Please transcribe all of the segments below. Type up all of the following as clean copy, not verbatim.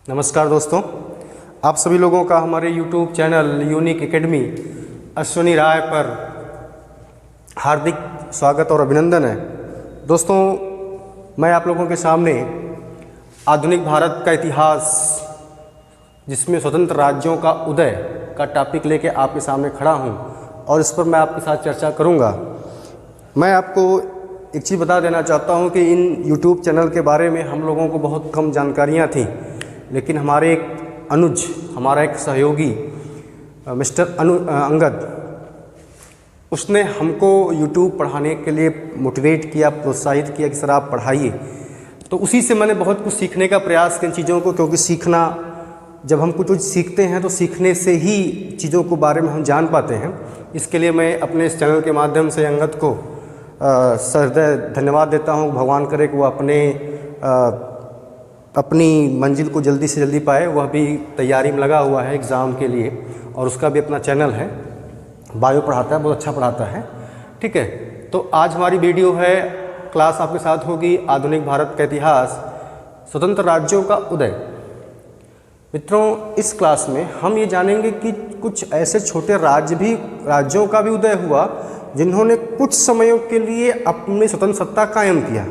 नमस्कार दोस्तों, आप सभी लोगों का हमारे YouTube channel unique academy Ashwini Rai पर हार्दिक स्वागत और अभिनंदन है। दोस्तों, मैं आप लोगों के सामने आधुनिक भारत का इतिहास, जिसमें स्वतंत्र राज्यों का उदय का टॉपिक लेके आपके सामने खड़ा हूं और इस पर मैं आपके साथ चर्चा करूंगा। मैं आपको एक चीज़ बता देना चाहता हूं कि इन YouTube चैनल के बारे में हम लोगों को बहुत कम जानकारियां थीं, लेकिन हमारे एक अनुज, हमारा एक सहयोगी मिस्टर अंगद, उसने हमको YouTube पढ़ाने के लिए मोटिवेट किया, प्रोत्साहित किया कि सर आप पढ़ाइए। तो उसी से मैंने बहुत कुछ सीखने का प्रयास किया इन चीज़ों को, क्योंकि सीखना, जब हम कुछ सीखते हैं तो सीखने से ही चीज़ों को बारे में हम जान पाते हैं। इसके लिए मैं अपने इस चैनल के माध्यम से अंगद को सहृदय धन्यवाद देता हूँ। भगवान करे कि वो अपनी मंजिल को जल्दी से जल्दी पाए। वह भी तैयारी में लगा हुआ है एग्ज़ाम के लिए, और उसका भी अपना चैनल है, बायो पढ़ाता है, बहुत अच्छा पढ़ाता है। ठीक है, तो आज हमारी वीडियो है, क्लास आपके साथ होगी आधुनिक भारत का इतिहास, स्वतंत्र राज्यों का उदय। मित्रों, इस क्लास में हम ये जानेंगे कि कुछ ऐसे छोटे राज्यों का भी उदय हुआ जिन्होंने कुछ समयों के लिए अपनी स्वतंत्र सत्ता कायम किया।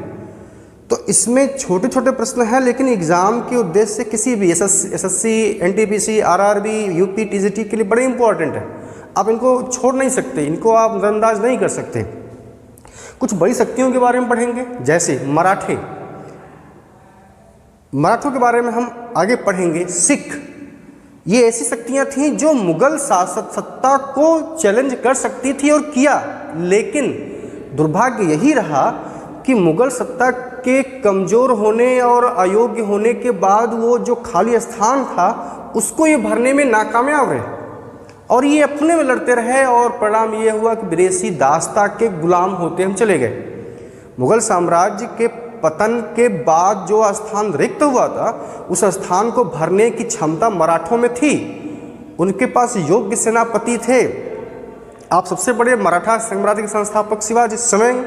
तो इसमें छोटे छोटे प्रश्न हैं, लेकिन एग्ज़ाम के उद्देश्य से किसी भी SSC, NTPC, RRB, UP, TGT के लिए बड़े इंपॉर्टेंट है। आप इनको छोड़ नहीं सकते, इनको आप नज़रअंदाज नहीं कर सकते। कुछ बड़ी शक्तियों के बारे में पढ़ेंगे, जैसे मराठों के बारे में हम आगे पढ़ेंगे। सिख, ये ऐसी शक्तियां थीं जो मुगल शासक सत्ता को चैलेंज कर सकती थी और किया, लेकिन दुर्भाग्य यही रहा कि मुगल सत्ता के कमज़ोर होने और अयोग्य होने के बाद वो जो खाली स्थान था उसको ये भरने में नाकामयाब रहे और ये अपने में लड़ते रहे, और परिणाम ये हुआ कि विदेशी दासता के गुलाम होते हम चले गए। मुगल साम्राज्य के पतन के बाद जो स्थान रिक्त हुआ था, उस स्थान को भरने की क्षमता मराठों में थी। उनके पास योग्य सेनापति थे। आप सबसे बड़े मराठा साम्राज्य के संस्थापक शिवाजी स्वयं,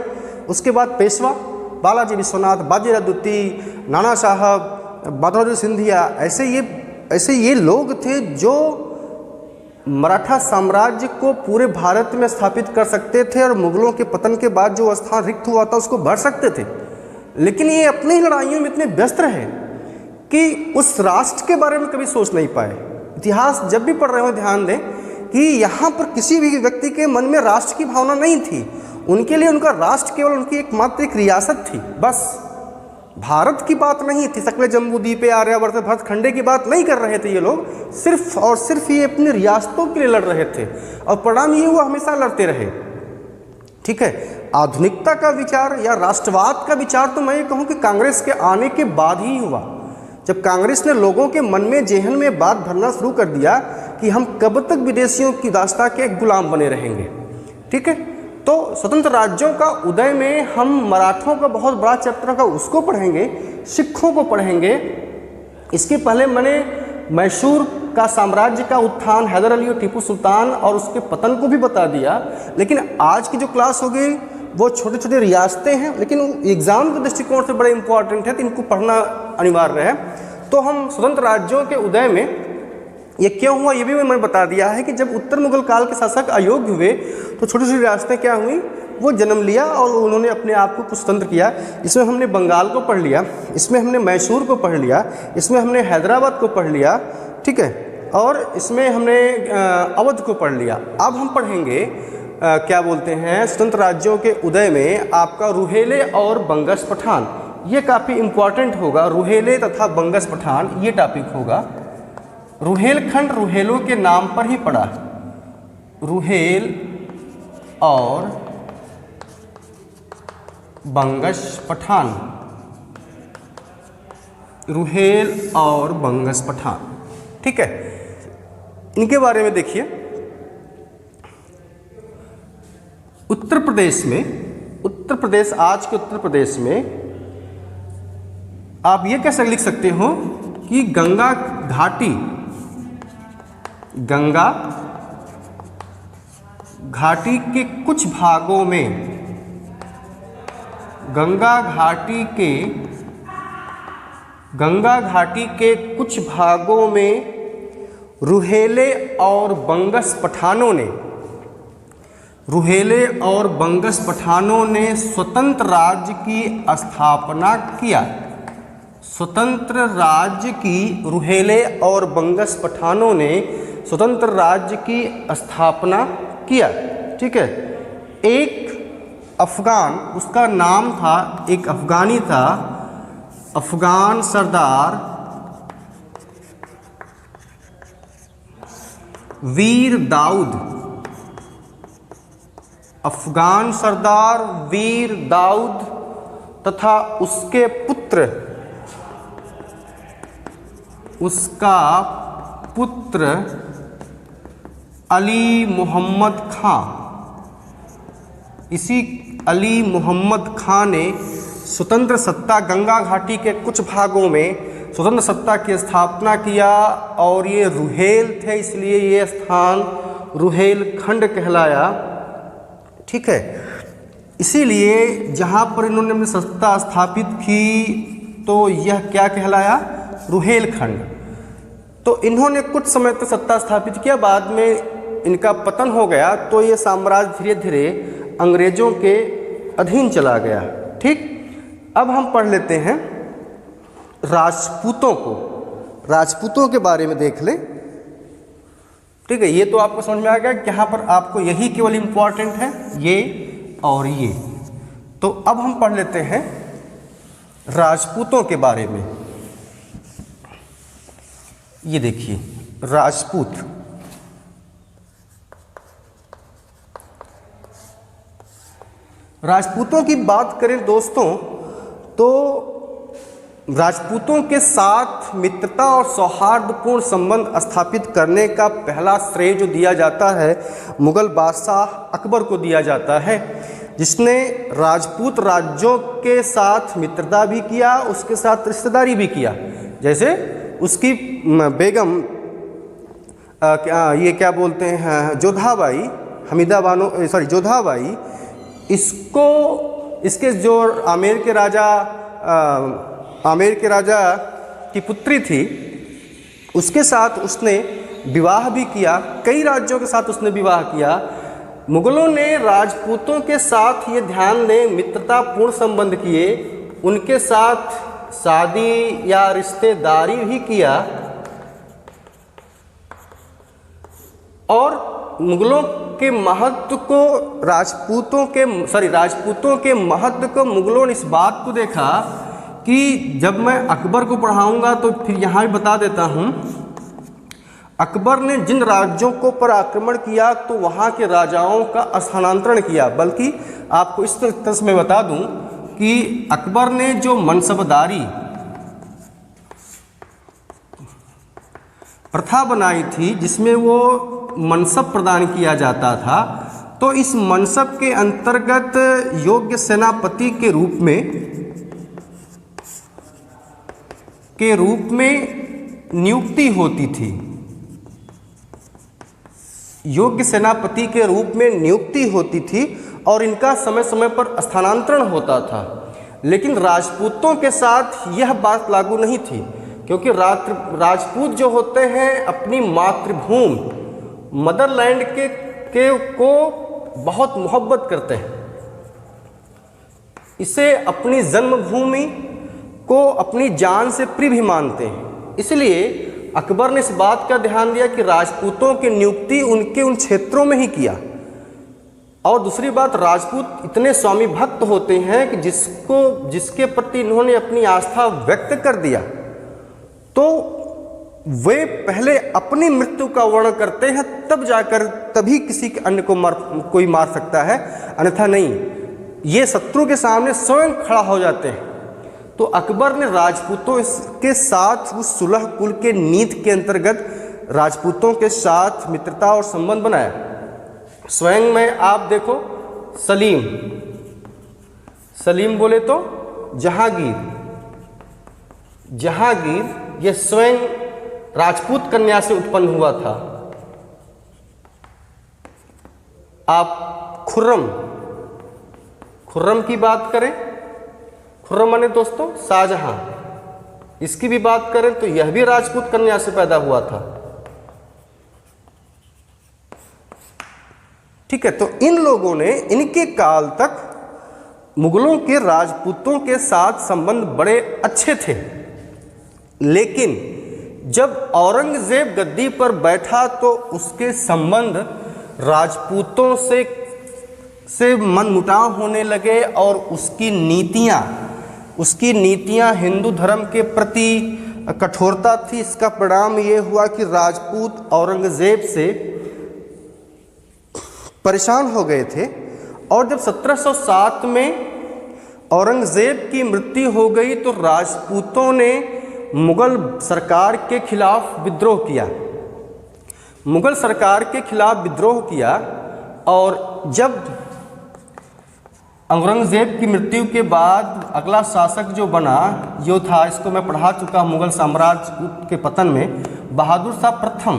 उसके बाद पेशवा बालाजी विश्वनाथ, बाजीराव द्वितीय, नाना साहब, बहादुर सिंधिया, ऐसे ये लोग थे जो मराठा साम्राज्य को पूरे भारत में स्थापित कर सकते थे और मुगलों के पतन के बाद जो स्थान रिक्त हुआ था उसको भर सकते थे। लेकिन ये अपनी ही लड़ाइयों में इतने व्यस्त रहे कि उस राष्ट्र के बारे में कभी सोच नहीं पाए। इतिहास जब भी पढ़ रहे हो ध्यान दें कि यहाँ पर किसी भी व्यक्ति के मन में राष्ट्र की भावना नहीं थी। उनके लिए उनका राष्ट्र केवल उनकी एकमात्र एक रियासत थी, बस। भारत की बात नहीं थी, सकले जम्बू द्वीपे, आर्यावर्त, भरतखंडे की बात नहीं कर रहे थे ये लोग। सिर्फ और सिर्फ ये अपनी रियासतों के लिए लड़ रहे थे, और परिणाम ये हुआ हमेशा लड़ते रहे। ठीक है, आधुनिकता का विचार या राष्ट्रवाद का विचार तो मैं ये कहूँ कि कांग्रेस के आने के बाद ही हुआ। जब कांग्रेस ने लोगों के मन में, जेहन में बात भरना शुरू कर दिया कि हम कब तक विदेशियों की दास्ता के गुलाम बने रहेंगे। ठीक है, तो स्वतंत्र राज्यों का उदय में हम मराठों का बहुत बड़ा चैप्टर का उसको पढ़ेंगे, सिखों को पढ़ेंगे। इसके पहले मैंने मैसूर का साम्राज्य का उत्थान, हैदर अली और टीपू सुल्तान और उसके पतन को भी बता दिया। लेकिन आज की जो क्लास होगी वो छोटे छोटे रियासतें हैं, लेकिन एग्जाम के दृष्टिकोण से बड़े इंपॉर्टेंट है, तो इनको पढ़ना अनिवार्य है। तो हम स्वतंत्र राज्यों के उदय में ये क्यों हुआ ये भी मैंने बता दिया है कि जब उत्तर मुगल काल के शासक अयोग्य हुए तो छोटी छोटी रियासतें क्या हुई, वो जन्म लिया और उन्होंने अपने आप को कुछ स्वतंत्र किया। इसमें हमने बंगाल को पढ़ लिया, इसमें हमने मैसूर को पढ़ लिया, इसमें हमने हैदराबाद को पढ़ लिया। ठीक है, और इसमें हमने अवध को पढ़ लिया। अब हम पढ़ेंगे क्या बोलते हैं, स्वतंत्र राज्यों के उदय में आपका रुहेले और बंगस पठान, ये काफ़ी इम्पॉर्टेंट होगा। रुहेले तथा बंगस पठान ये टॉपिक होगा। रुहेलखंड रुहेलों के नाम पर ही पड़ा है। रुहेल और बंगस पठान, रुहेल और बंगस पठान। ठीक है, इनके बारे में देखिए। उत्तर प्रदेश में, आज के उत्तर प्रदेश में आप ये कैसे लिख सकते हो कि गंगा घाटी के कुछ भागों में, गंगा घाटी के गंगा घाटी के कुछ भागों में रुहेले और बंगस पठानों ने स्वतंत्र राज्य की स्थापना किया। स्वतंत्र राज्य की रुहेले और बंगस पठानों ने स्वतंत्र राज्य की स्थापना किया। ठीक है। एक अफगान, उसका नाम था, एक अफगानी था, अफगान सरदार वीर दाऊद, अफगान सरदार वीर दाऊद तथा उसके पुत्र, उसका पुत्र अली मोहम्मद खां। इसी अली मोहम्मद खां ने स्वतंत्र सत्ता, गंगा घाटी के कुछ भागों में स्वतंत्र सत्ता की स्थापना किया और ये रुहेल थे, इसलिए ये स्थान रुहेलखंड कहलाया। ठीक है। इसीलिए जहाँ पर इन्होंने अपनी सत्ता स्थापित की तो यह क्या कहलाया? रुहेलखंड। तो इन्होंने कुछ समय तक सत्ता स्थापित किया, बाद में इनका पतन हो गया, तो ये साम्राज्य धीरे धीरे अंग्रेजों के अधीन चला गया। ठीक। अब हम पढ़ लेते हैं राजपूतों को, राजपूतों के बारे में देख लें। ठीक है। ये तो आपको समझ में आ गया कि यहाँ पर आपको यही केवल इम्पॉर्टेंट है, ये और ये। तो अब हम पढ़ लेते हैं राजपूतों के बारे में। ये देखिए राजपूत, राजपूतों की बात करें दोस्तों तो राजपूतों के साथ मित्रता और सौहार्दपूर्ण संबंध स्थापित करने का पहला श्रेय जो दिया जाता है मुगल बादशाह अकबर को दिया जाता है, जिसने राजपूत राज्यों के साथ मित्रता भी किया, उसके साथ रिश्तेदारी भी किया। जैसे उसकी बेगम ये क्या बोलते हैं, जोधाबाई, हमीदा बानो, सॉरी जोधाबाई, इसके जो आमेर के राजा की पुत्री थी, उसके साथ उसने विवाह भी किया। कई राज्यों के साथ उसने विवाह किया। मुगलों ने राजपूतों के साथ ये ध्यान दें मित्रतापूर्ण संबंध किए, उनके साथ शादी या रिश्तेदारी भी किया और मुगलों के महत्व को राजपूतों के महत्व को मुगलों ने इस बात को देखा कि जब मैं अकबर को पढ़ाऊंगा तो फिर यहाँ भी बता देता हूँ, अकबर ने जिन राज्यों को पर आक्रमण किया तो वहाँ के राजाओं का स्थानांतरण किया। बल्कि आपको इस तरह से मैं बता दूँ कि अकबर ने जो मनसबदारी प्रथा बनाई थी, जिसमें वो मनसब प्रदान किया जाता था, तो इस मनसब के अंतर्गत योग्य सेनापति के रूप में नियुक्ति होती थी। योग्य सेनापति के रूप में नियुक्ति होती थी और इनका समय समय पर स्थानांतरण होता था। लेकिन राजपूतों के साथ यह बात लागू नहीं थी, क्योंकि राजपूत जो होते हैं अपनी मातृभूमि मदरलैंड को बहुत मोहब्बत करते हैं। इसे अपनी जन्मभूमि को अपनी जान से प्रिय भी मानते हैं। इसलिए अकबर ने इस बात का ध्यान दिया कि राजपूतों की नियुक्ति उन क्षेत्रों में ही किया। और दूसरी बात, राजपूत इतने स्वामी भक्त होते हैं कि जिसके प्रति इन्होंने अपनी आस्था व्यक्त कर दिया तो वे पहले अपनी मृत्यु का वर्णन करते हैं, तब जाकर तभी किसी के अन्य को कोई मार सकता है, अन्यथा नहीं। ये शत्रु के सामने स्वयं खड़ा हो जाते हैं। तो अकबर ने राजपूतों के साथ उस सुलह कुल के नीति के अंतर्गत राजपूतों के साथ मित्रता और संबंध बनाया। स्वयं में आप देखो, सलीम बोले तो जहांगीर ये स्वयं राजपूत कन्या से उत्पन्न हुआ था। आप खुर्रम की बात करें, खुर्रम माने दोस्तों शाहजहां। इसकी भी बात करें तो यह भी राजपूत कन्या से पैदा हुआ था। ठीक है, तो इन लोगों ने इनके काल तक मुगलों के राजपूतों के साथ संबंध बड़े अच्छे थे, लेकिन जब औरंगजेब गद्दी पर बैठा तो उसके संबंध राजपूतों से मनमुटाव होने लगे और उसकी नीतियां हिंदू धर्म के प्रति कठोरता थी। इसका परिणाम ये हुआ कि राजपूत औरंगजेब से परेशान हो गए थे। और जब 1707 में औरंगजेब की मृत्यु हो गई तो राजपूतों ने मुगल सरकार के खिलाफ विद्रोह किया। और जब औरंगजेब की मृत्यु के बाद अगला शासक जो बना, जो था, इसको मैं पढ़ा चुका मुगल साम्राज्य के पतन में, बहादुर शाह प्रथम।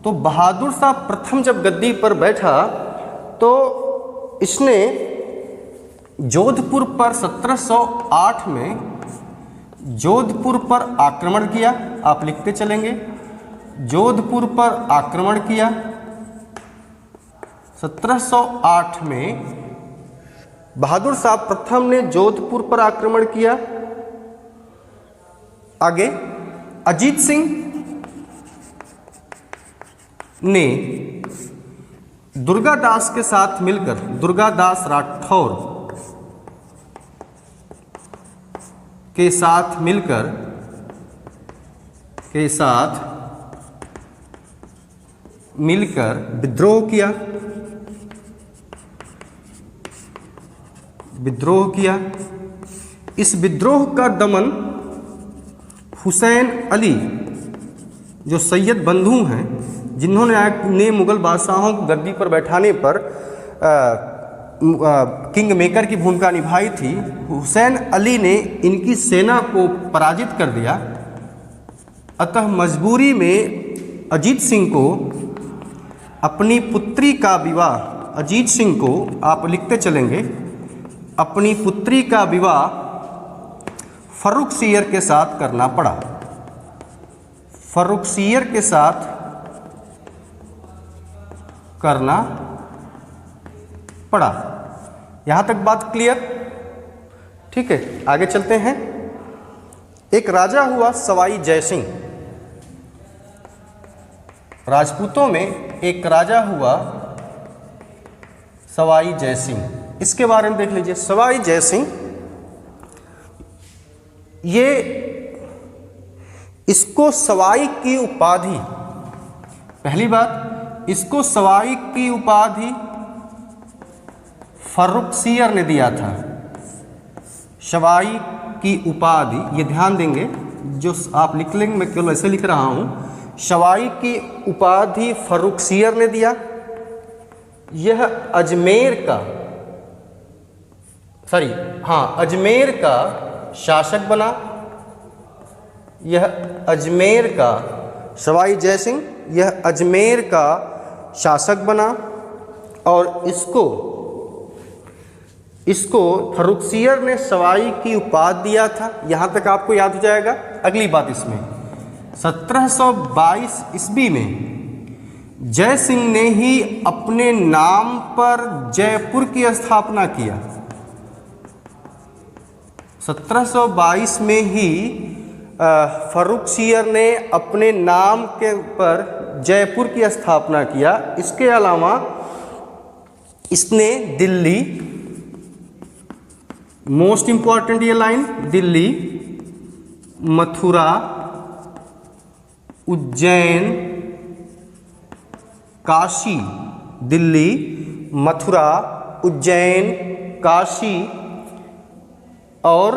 तो बहादुर शाह प्रथम जब गद्दी पर बैठा तो इसने जोधपुर पर 1708 में जोधपुर पर आक्रमण किया। आप लिखते चलेंगे, जोधपुर पर आक्रमण किया 1708 में। बहादुर शाह प्रथम ने जोधपुर पर आक्रमण किया। आगे अजीत सिंह ने दुर्गादास के साथ मिलकर, दुर्गादास राठौर के साथ मिलकर विद्रोह किया। इस विद्रोह का दमन हुसैन अली, जो सैयद बंधु हैं, जिन्होंने मुगल बादशाहों को गद्दी पर बैठाने पर किंग मेकर की भूमिका निभाई थी, हुसैन अली ने इनकी सेना को पराजित कर दिया। अतः मजबूरी में अजीत सिंह को अपनी पुत्री का विवाह, अजीत सिंह को आप लिखते चलेंगे, अपनी पुत्री का विवाह फर्रुखसियर के साथ करना पड़ा। फर्रुखसियर के साथ करना पड़ा। यहां तक बात क्लियर? ठीक है, आगे चलते हैं। एक राजा हुआ सवाई जयसिंह। राजपूतों में एक राजा हुआ सवाई जयसिंह, इसके बारे में देख लीजिए। सवाई जयसिंह, इसको सवाई की उपाधि, पहली बात, इसको सवाई की उपाधि फर्रुखसियर ने दिया था। सवाई की उपाधि, ये ध्यान देंगे, जो आप लिख लेंगे, मैं केवल ऐसे लिख रहा हूं। सवाई की उपाधि फर्रुखसियर ने दिया। यह अजमेर का शासक बना। यह अजमेर का, सवाई जयसिंह यह अजमेर का शासक बना। और इसको फर्रुखसियर ने सवाई की उपाधि दिया था। यहाँ तक आपको याद हो जाएगा। अगली बात इसमें 1722 ईस्वी में जय सिंह ने ही अपने नाम पर जयपुर की स्थापना किया। 1722 में ही फर्रुखसियर ने अपने नाम के पर जयपुर की स्थापना किया। इसके अलावा इसने दिल्ली, मोस्ट इंपॉर्टेंट ये लाइन, दिल्ली, मथुरा, उज्जैन, काशी, दिल्ली, मथुरा, उज्जैन, काशी और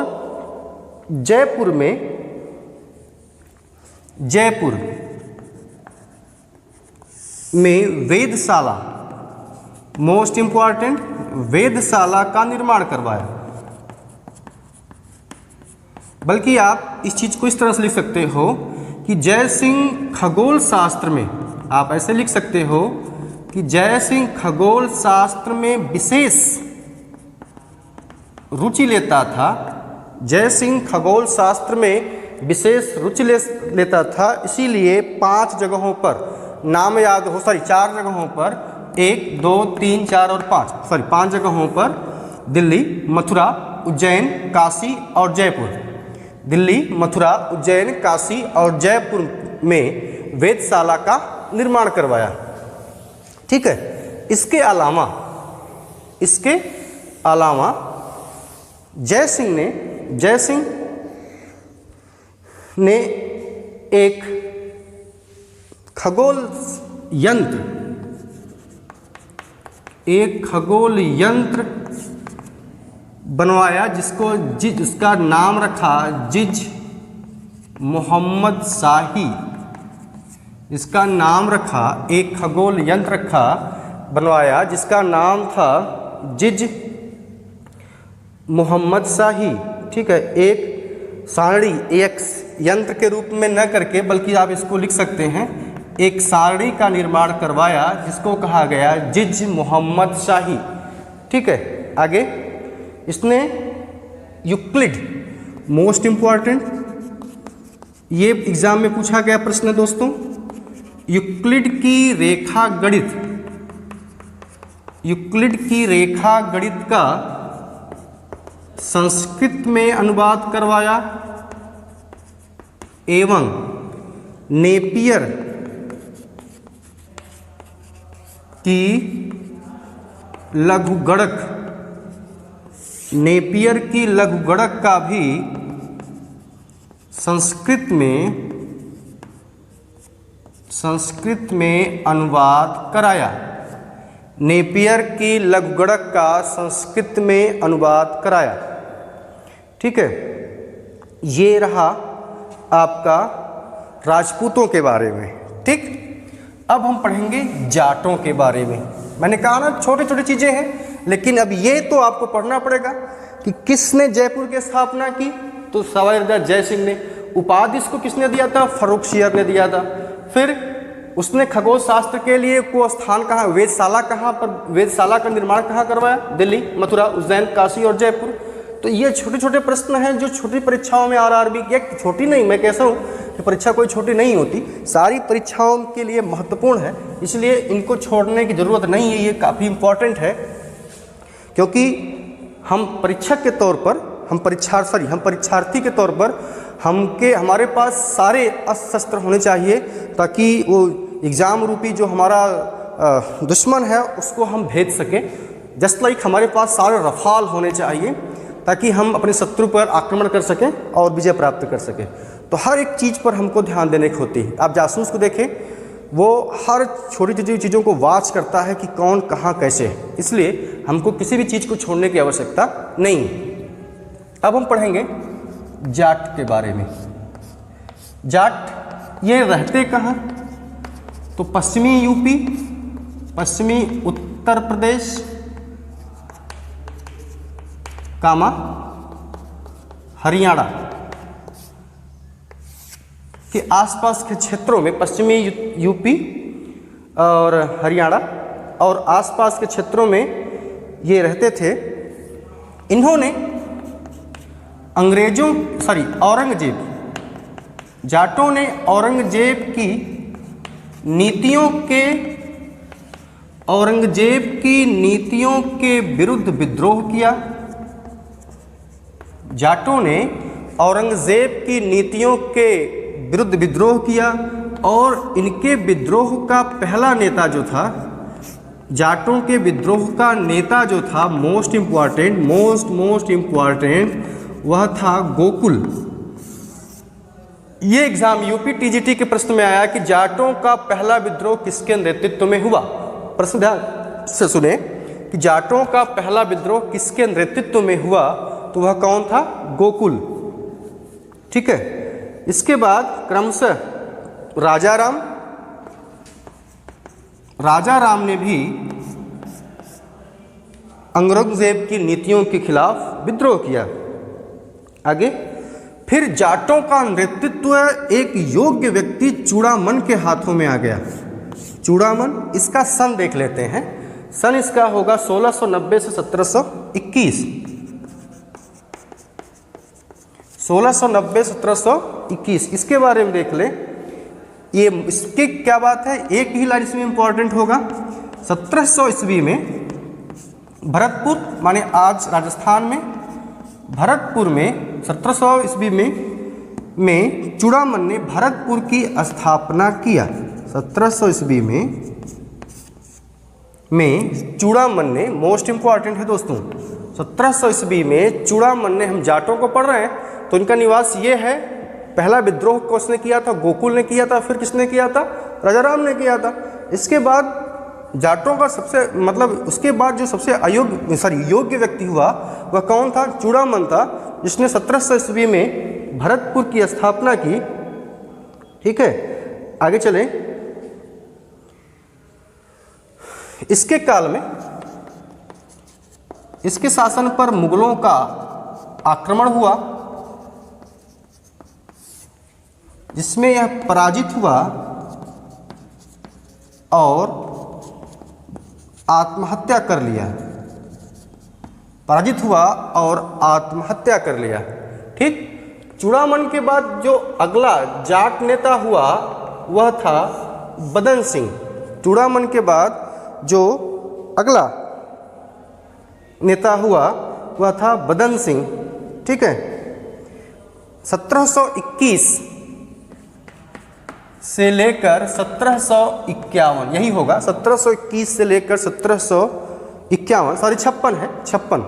जयपुर में वेधशाला, मोस्ट इंपॉर्टेंट, वेधशाला का निर्माण करवाया। बल्कि आप इस चीज को इस तरह से लिख सकते हो कि जय सिंह खगोल शास्त्र में, आप ऐसे लिख सकते हो कि जय सिंह खगोल शास्त्र में विशेष रुचि लेता था। जय सिंह खगोल शास्त्र में विशेष रुचि लेता था, इसीलिए 5 जगहों पर नाम याद हो, 4 जगहों पर, 1, 2, 3, 4 और 5 जगहों पर दिल्ली, मथुरा, उज्जैन, काशी और जयपुर। दिल्ली, मथुरा, उज्जैन, काशी और जयपुर में वेधशाला का निर्माण करवाया। ठीक है। इसके अलावा जय सिंह ने एक खगोल यंत्र बनवाया जिसका नाम रखा जिज मोहम्मद शाही। इसका नाम रखा, एक खगोल यंत्र बनवाया जिसका नाम था जिज मोहम्मद शाही। ठीक है। एक सारणी, एक यंत्र के रूप में न करके बल्कि आप इसको लिख सकते हैं, एक सारणी का निर्माण करवाया जिसको कहा गया जिज मोहम्मद शाही। ठीक है। आगे इसने यूक्लिड, मोस्ट इंपॉर्टेंट, ये एग्जाम में पूछा गया प्रश्न है दोस्तों, यूक्लिड की रेखा गणित का संस्कृत में अनुवाद करवाया एवं नेपियर की लघुगणक का भी संस्कृत में अनुवाद कराया। नेपियर की लघुगणक का संस्कृत में अनुवाद कराया। ठीक है। ये रहा आपका राजपूतों के बारे में। ठीक। अब हम पढ़ेंगे जाटों के बारे में। मैंने कहा ना छोटी छोटी चीज़ें हैं, लेकिन अब ये तो आपको पढ़ना पड़ेगा कि किसने जयपुर की स्थापना की, तो सवाई राजा जय सिंह ने। उपाधि इसको किसने दिया था, फर्रुखसियर ने दिया था। फिर उसने खगोल शास्त्र के लिए को स्थान कहाँ, वेधशाला का निर्माण कहाँ करवाया, दिल्ली, मथुरा, उज्जैन, काशी और जयपुर। तो ये छोटे छोटे प्रश्न हैं जो छोटी परीक्षाओं में आरआरबी की, एक छोटी नहीं, मैं कैसा हूँ कि परीक्षा कोई छोटी नहीं होती, सारी परीक्षाओं के लिए महत्वपूर्ण है, इसलिए इनको छोड़ने की ज़रूरत नहीं है। ये काफ़ी इम्पॉर्टेंट है क्योंकि हम परीक्षक के तौर पर, हम परीक्षार्थी के तौर पर हमारे पास सारे अस्त्र शस्त्र होने चाहिए ताकि वो एग्ज़ाम रूपी जो हमारा दुश्मन है उसको हम भेज सकें। जस्ट लाइक हमारे पास सारे रफाल होने चाहिए ताकि हम अपने शत्रु पर आक्रमण कर सकें और विजय प्राप्त कर सकें। तो हर एक चीज़ पर हमको ध्यान देने की होती है। आप जासूस को देखें, वो हर छोटी छोटी चीज़ों को वॉच करता है कि कौन कहाँ कैसे है, इसलिए हमको किसी भी चीज़ को छोड़ने की आवश्यकता नहीं। अब हम पढ़ेंगे जाट के बारे में। जाट ये रहते कहाँ, तो पश्चिमी यूपी, पश्चिमी उत्तर प्रदेश, हरियाणा के आसपास के क्षेत्रों में, पश्चिमी यूपी और हरियाणा और आसपास के क्षेत्रों में ये रहते थे। इन्होंने जाटों ने औरंगजेब की नीतियों के विरुद्ध विद्रोह किया। जाटों ने औरंगजेब की नीतियों के विरुद्ध विद्रोह किया और इनके विद्रोह का पहला नेता जो था, जाटों के विद्रोह का नेता जो था, मोस्ट इम्पॉर्टेंट वह था गोकुल। ये एग्जाम यूपी टीजीटी के प्रश्न में आया कि जाटों का पहला विद्रोह किसके नेतृत्व में हुआ। प्रश्न ध्यान से सुने कि जाटों का पहला विद्रोह किसके नेतृत्व में हुआ, तो वह कौन था, गोकुल। ठीक है। इसके बाद क्रमशः राजा राम ने भी औरंगजेब की नीतियों के खिलाफ विद्रोह किया। आगे फिर जाटों का नेतृत्व एक योग्य व्यक्ति चूड़ामन के हाथों में आ गया। चूड़ामन, इसका सन देख लेते हैं। सन इसका होगा 1690 से 1721। 1690 1721, इसके बारे में देख लें। ये इसकी क्या बात है, एक ही लाइन इसमें इंपॉर्टेंट होगा। 1700 ईस्वी में भरतपुर माने आज राजस्थान में, भरतपुर में 1700 ईस्वी में चूड़ामन ने भरतपुर की स्थापना किया। 1700 ईस्वी में चूड़ामन ने, मोस्ट इंपॉर्टेंट है दोस्तों, 1700 ईस्वी में चूड़ामन ने, हम जाटों को पढ़ रहे हैं तो इनका निवास ये है। पहला विद्रोह किसने किया था, गोकुल ने किया था, फिर किसने किया था, राजाराम ने किया था। इसके बाद जाटों का सबसे उसके बाद जो सबसे योग्य व्यक्ति हुआ वह कौन था, चूड़ामन था, जिसने 1700 ईस्वी में भरतपुर की स्थापना की। ठीक है, आगे चलें। इसके काल में, इसके शासन पर मुगलों का आक्रमण हुआ, जिसमें यह पराजित हुआ और आत्महत्या कर लिया। पराजित हुआ और आत्महत्या कर लिया। ठीक, चूड़ामन के बाद जो अगला जाट नेता हुआ वह था बदन सिंह। चूड़ामन के बाद जो अगला नेता हुआ वह था बदन सिंह। ठीक है, 1721 से लेकर 1751, यही होगा, 1721 से लेकर 1751, 56 है, 56।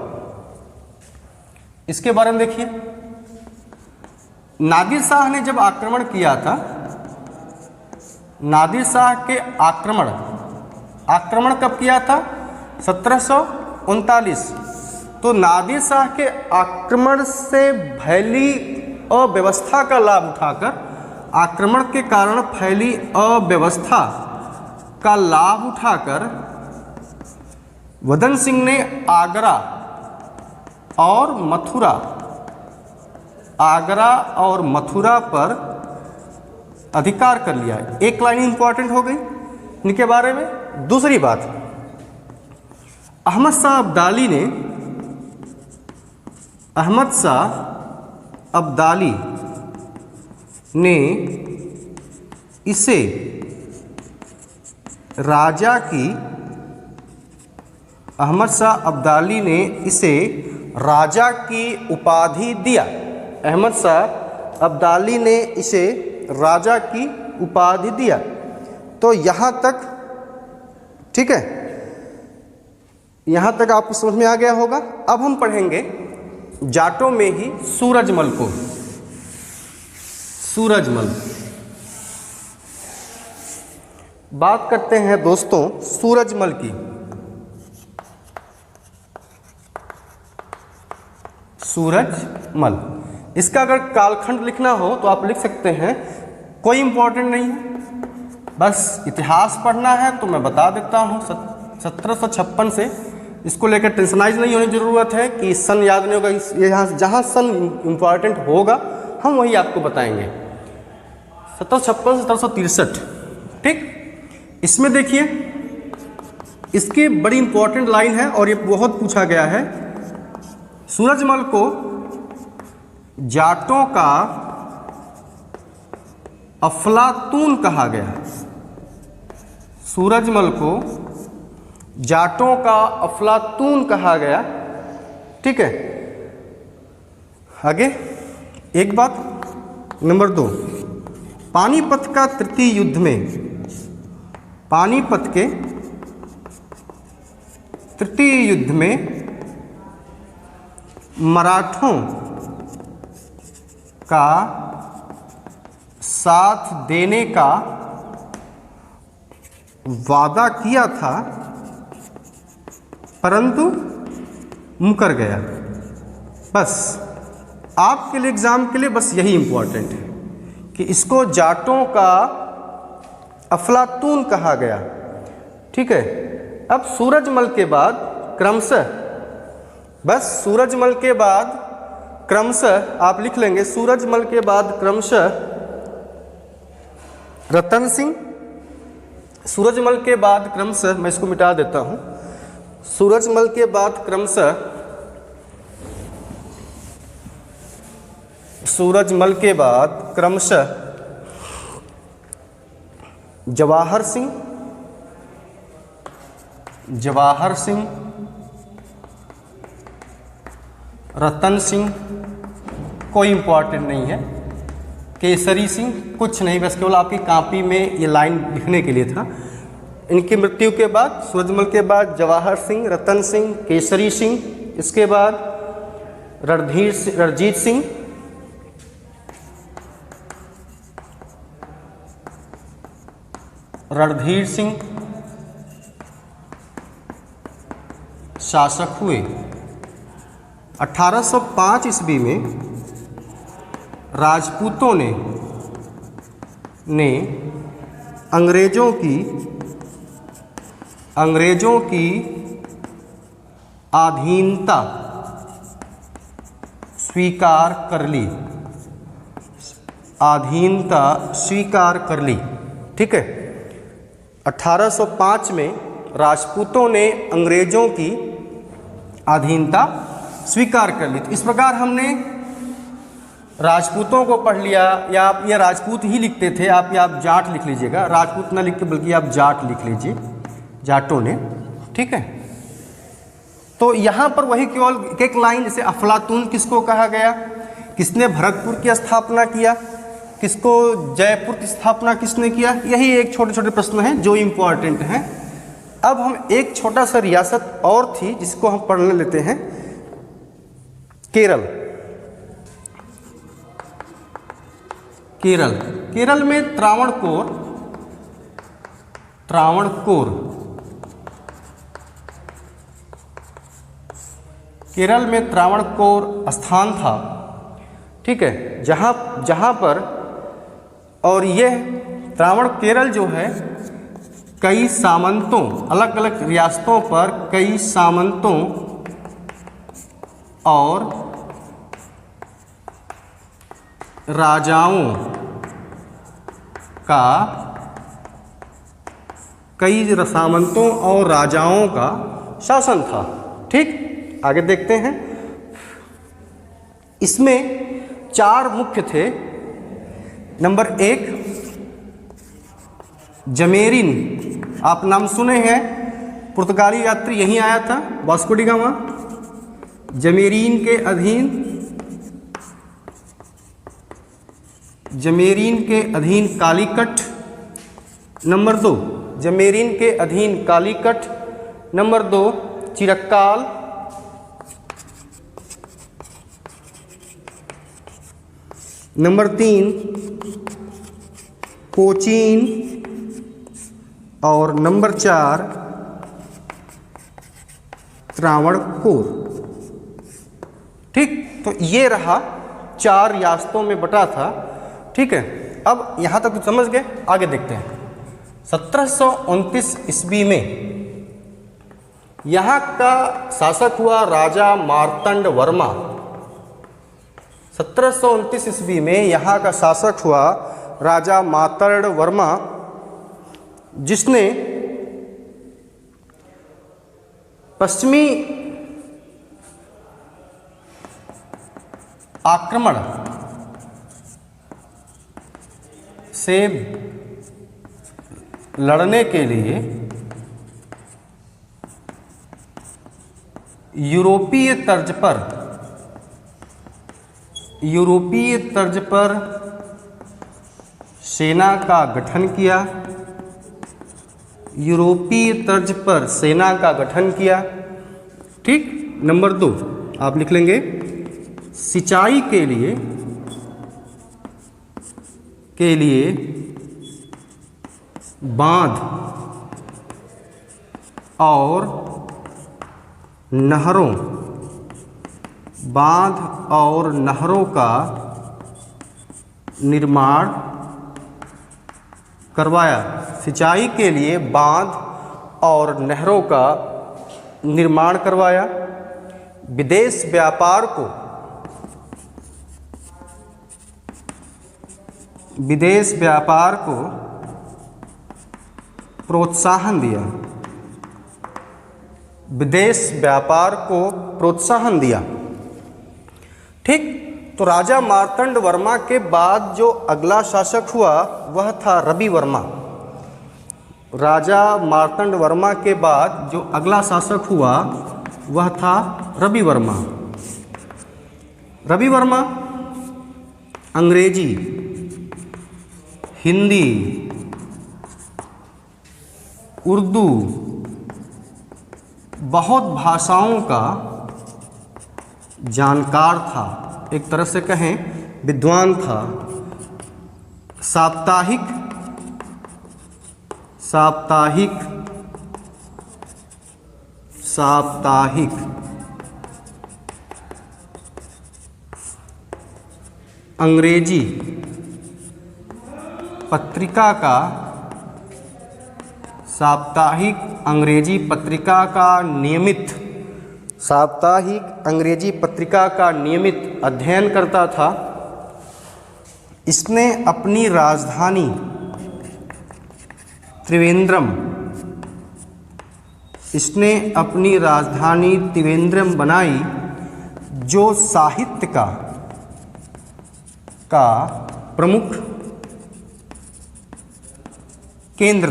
इसके बारे में देखिए, नादिर शाह ने जब आक्रमण किया था, नादिर शाह के आक्रमण कब किया था, 1739। तो नादिर शाह के आक्रमण से फैली अव्यवस्था का लाभ उठाकर, आक्रमण के कारण फैली अव्यवस्था का लाभ उठाकर बदन सिंह ने आगरा और मथुरा पर अधिकार कर लिया। एक लाइन इंपॉर्टेंट हो गई इनके बारे में। दूसरी बात, अहमद शाह अब्दाली ने इसे राजा की, अहमद शाह अब्दाली ने इसे राजा की उपाधि दिया। अहमद शाह अब्दाली ने इसे राजा की उपाधि दिया। तो यहाँ तक ठीक है, यहाँ तक आपको समझ में आ गया होगा। अब हम पढ़ेंगे जाटों में ही सूरजमल को। सूरजमल, बात करते हैं दोस्तों सूरजमल की। सूरजमल, इसका अगर कालखंड लिखना हो तो आप लिख सकते हैं, कोई इंपॉर्टेंट नहीं है, बस इतिहास पढ़ना है तो मैं बता देता हूँ। 1756 से, इसको लेकर टेंशनाइज नहीं होने की ज़रूरत है कि सन याद नहीं होगा। यहाँ जहाँ सन इम्पॉर्टेंट होगा हम वही आपको बताएंगे। 1756 से 1763। ठीक, इसमें देखिए, इसकी बड़ी इंपॉर्टेंट लाइन है और ये बहुत पूछा गया है। सूरजमल को जाटों का अफलातून कहा गया। सूरजमल को जाटों का अफलातून कहा गया। ठीक है, आगे एक बात। नंबर 2, पानीपत का तृतीय युद्ध में, पानीपत के तृतीय युद्ध में मराठों का साथ देने का वादा किया था, परंतु मुकर गया। बस आपके लिए, एग्जाम के लिए बस यही इंपॉर्टेंट है कि इसको जाटों का अफलातून कहा गया। ठीक है, अब सूरजमल के बाद क्रमशः, बस सूरजमल के बाद क्रमशः आप लिख लेंगे, सूरजमल के बाद क्रमशः रतन सिंह, सूरजमल के बाद क्रमशः, मैं इसको मिटा देता हूँ, सूरजमल के बाद क्रमशः सूरजमल के बाद क्रमशः जवाहर सिंह, रतन सिंह, कोई इंपॉर्टेंट नहीं है, केसरी सिंह कुछ नहीं, बस केवल आपकी कॉपी में ये लाइन लिखने के लिए था। इनकी मृत्यु के बाद सूरजमल के बाद जवाहर सिंह, रतन सिंह, केसरी सिंह, इसके बाद रणजीत सिंह, रणधीर सिंह शासक हुए। 1805 ईस्वी में राजपूतों ने अंग्रेजों की अधीनता स्वीकार कर ली। ठीक है, 1805 में राजपूतों ने अंग्रेजों की अधीनता स्वीकार कर ली। तो इस प्रकार हमने राजपूतों को पढ़ लिया, या आप ये राजपूत ही लिखते थे, आप जाट लिख लीजिएगा, राजपूत ना लिखते बल्कि आप जाट लिख लीजिए, जाटों ने। ठीक है, तो यहाँ पर वही केवल एक लाइन, जैसे अफलातून किसको कहा गया, किसने भरतपुर की स्थापना किया, किसको जयपुर की स्थापना किसने किया, यही एक छोटे छोटे प्रश्न हैं जो इम्पोर्टेंट हैं। अब हम एक छोटा सा रियासत और थी जिसको हम पढ़ने लेते हैं, केरल। केरल में त्रावणकोर केरल में त्रावणकोर स्थान था। ठीक है, जहाँ पर, और यह केरल जो है कई सामंतों, अलग अलग रियासतों पर कई सामंतों और राजाओं का शासन था। ठीक, आगे देखते हैं। इसमें 4 मुख्य थे। नंबर 1 जमेरीन, आप नाम सुने हैं, पुर्तगाली यात्री यहीं आया था, वास्को डी गामा। जमेरीन के अधीन कालीकट। नंबर 2 जमेरीन के अधीन कालीकट। नंबर 2 चिरक्काल। नंबर 3 कोचीन। और नंबर 4 त्रावणकोर। ठीक, तो ये रहा 4 रियासतों में बटा था। ठीक है, अब यहाँ तक तो समझ गए, आगे देखते हैं। 1729 ईस्वी में यहाँ का शासक हुआ राजा मार्तंड वर्मा। 1729 ईस्वी में यहाँ का शासक हुआ राजा मार्तंड वर्मा, जिसने पश्चिमी आक्रमण से लड़ने के लिए यूरोपीय तर्ज पर सेना का गठन किया। ठीक, नंबर 2 आप लिख लेंगे, सिंचाई के लिए बांध और नहरों का निर्माण करवाया। सिंचाई के लिए बांध और नहरों का निर्माण करवाया। विदेश व्यापार को प्रोत्साहन दिया। ठीक, तो राजा मार्तंड वर्मा के बाद जो अगला शासक हुआ वह था रवि वर्मा। राजा मार्तंड वर्मा के बाद जो अगला शासक हुआ वह था रवि वर्मा। रवि वर्मा अंग्रेजी, हिंदी, उर्दू, बहुत भाषाओं का जानकार था, एक तरह से कहें विद्वान था। साप्ताहिक अंग्रेजी पत्रिका का नियमित अध्ययन करता था। इसने अपनी राजधानी त्रिवेंद्रम बनाई, जो साहित्य का प्रमुख केंद्र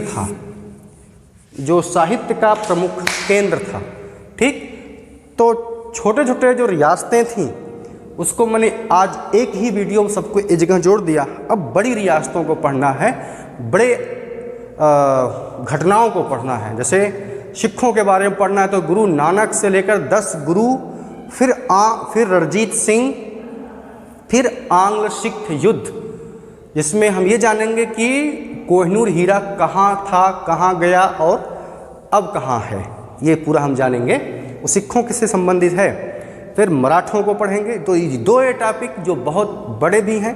था। ठीक, तो छोटे छोटे जो रियासतें थीं उसको मैंने आज एक ही वीडियो में सबको एक जगह जोड़ दिया। अब बड़ी रियासतों को पढ़ना है, बड़े घटनाओं को पढ़ना है। जैसे सिखों के बारे में पढ़ना है तो गुरु नानक से लेकर 10 गुरु, फिर रणजीत सिंह, फिर आंग्ल सिख युद्ध, जिसमें हम ये जानेंगे कि कोहिनूर हीरा कहाँ था, कहाँ गया और अब कहाँ है, ये पूरा हम जानेंगे। वो सिखों से संबंधित है। फिर मराठों को पढ़ेंगे। तो ये 2 टॉपिक जो बहुत बड़े भी हैं,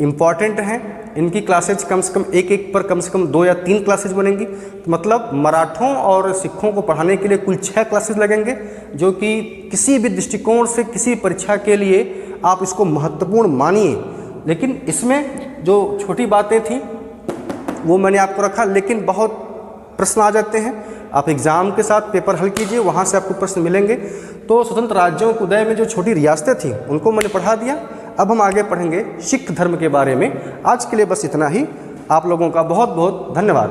इम्पॉर्टेंट हैं, इनकी क्लासेज कम से कम एक पर कम से कम 2 या 3 क्लासेज बनेंगी। तो मतलब मराठों और सिखों को पढ़ाने के लिए कुल 6 क्लासेज लगेंगे, जो कि किसी भी दृष्टिकोण से किसी परीक्षा के लिए आप इसको महत्वपूर्ण मानिए। लेकिन इसमें जो छोटी बातें थी वो मैंने आपको रखा, लेकिन बहुत प्रश्न आ जाते हैं। आप एग्ज़ाम के साथ पेपर हल कीजिए, वहाँ से आपको प्रश्न मिलेंगे। तो स्वतंत्र राज्यों के उदय में जो छोटी रियासतें थीं उनको मैंने पढ़ा दिया। अब हम आगे पढ़ेंगे सिख धर्म के बारे में। आज के लिए बस इतना ही। आप लोगों का बहुत बहुत धन्यवाद।